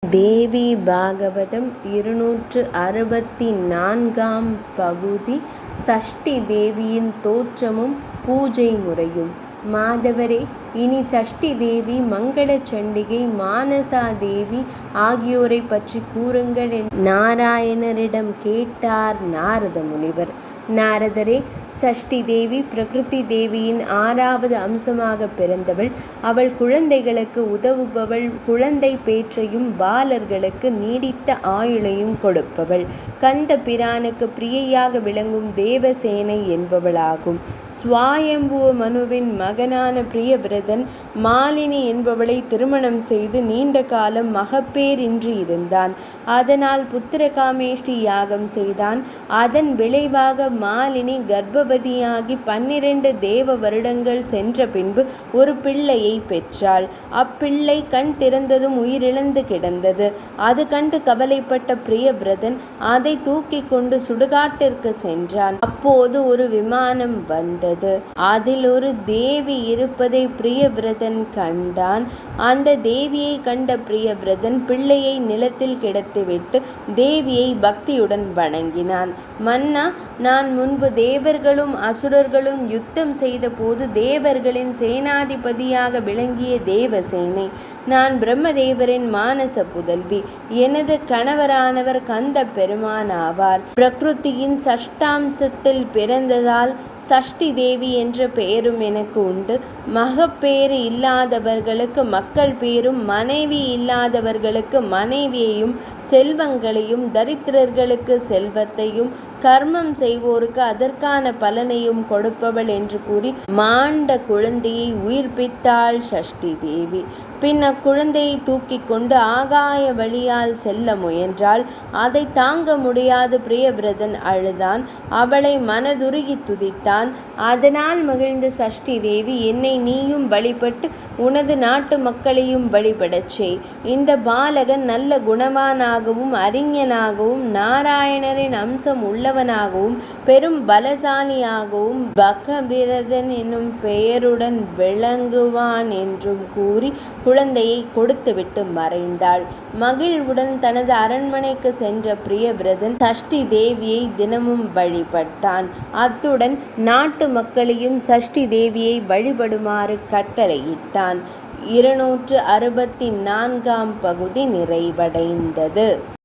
தேவி பாகவதம் 264ஆம் பகுதி. சஷ்டி தேவியின் தோற்றமும் பூஜை முறையும். மாதவரே, இனி சஷ்டி தேவி, மங்கள சண்டிகை, மானசா தேவி ஆகியோரை பற்றி கூறுங்கள் என்று நாராயணரிடம் கேட்டார் நாரத முனிவர். நாரதரே, சஷ்டி தேவி பிரகிருதி தேவியின் 6வது அம்சமாக பிறந்தவள். அவள் குழந்தைகளுக்கு உதவுபவள். குழந்தை பேற்றையும் பாலர்களுக்கு நீடித்த ஆயுளையும் கொடுப்பவள். கந்த பிரானுக்கு பிரியையாக விளங்கும் தேவசேனை என்பவளாகும். ஸ்வாயம்புவ மனுவின் மகனான பிரியவிரதன் மாலினி என்பவளை திருமணம் செய்து நீண்ட காலம் மகப்பேரின்றி இருந்தான். அதனால் புத்திரகாமேஷ்டி யாகம் செய்தான். அதன் விளைவாக மாலினி கர்ப்பவதியாகி 12 தேவ வருடங்கள் சென்ற பின்பு ஒரு பிள்ளையை பெற்றாள். அப்பிள்ளை கண் திறந்ததும் உயிரிழந்து கிடந்தது. அது கண்டு கவலைப்பட்ட பிரியவிரதன் அதை தூக்கி கொண்டு சுடுகாட்டிற்கு சென்றான். அப்போது ஒரு விமானம் வந்தது. அதில் ஒரு தேவி இருப்பதை பிரியவிரதன் கண்டான். அந்த தேவியை கண்ட பிரியவிரதன் பிள்ளையை நிலத்தில் கிடத்திவிட்டு தேவியை பக்தியுடன் வணங்கினான். மன்னா, நான் முன்பு தேவர்களும் அசுரர்களும் யுத்தம் செய்த போது தேவர்களின் சேனாதிபதியாக விளங்கிய தேவசேனை. நான் பிரம்மதேவரின் மானச புதல்வி. எனது கணவரானவர் கந்த பெருமான் ஆவார். பிரகிருதியின் சஷ்டாம்சத்தில் பிறந்ததால் சஷ்டி தேவி என்ற பெயரும் எனக்கு உண்டு. மகப்பேறு இல்லாதவர்களுக்கு மக்கள் பேரும், மனைவி இல்லாதவர்களுக்கு மனைவியையும், செல்வங்களையும், தரித்திரர்களுக்கு செல்வத்தையும், கர்மம் செய்வோருக்கு அதற்கான பலனையும் கொடுப்பவள் என்று கூறி மாண்ட குழந்தையை உயிர்ப்பித்தாள் சஷ்டி தேவி. பின் அக்குழந்தையை தூக்கி கொண்டு ஆகாய வழியால் செல்ல முயன்றாள். அதை தாங்க முடியாது பிரியவிரதன் அழுதான். அவளை மனதுருகி துதித்தான். அதனால் மகிழ்ந்த சஷ்டி தேவி, என்னை நீயும் வழிபட்டு உனது நாட்டு மக்களையும் வழிபடச் செய். இந்த பாலகன் நல்ல குணவானாகவும் அறிஞனாகவும் நாராயணரின் அம்சம் உள்ளவனாகவும் பெரும் பலசாலியாகவும் பகபிரதன் என்னும் பெயருடன் விளங்குவான் என்றும் கூறி குழந்தையை கொடுத்துவிட்டு மறைந்தாள். மகிழ்வுடன் தனது அரண்மனைக்கு சென்ற பிரியவிரதன் சஷ்டி தேவியை தினமும் வழிபட்டான். அத்துடன் நாட்டு மக்களையும் சஷ்டி தேவியை வழிபடுமாறு கட்டளையிட்டான். 264ஆம் பகுதி நிறைவடைந்தது.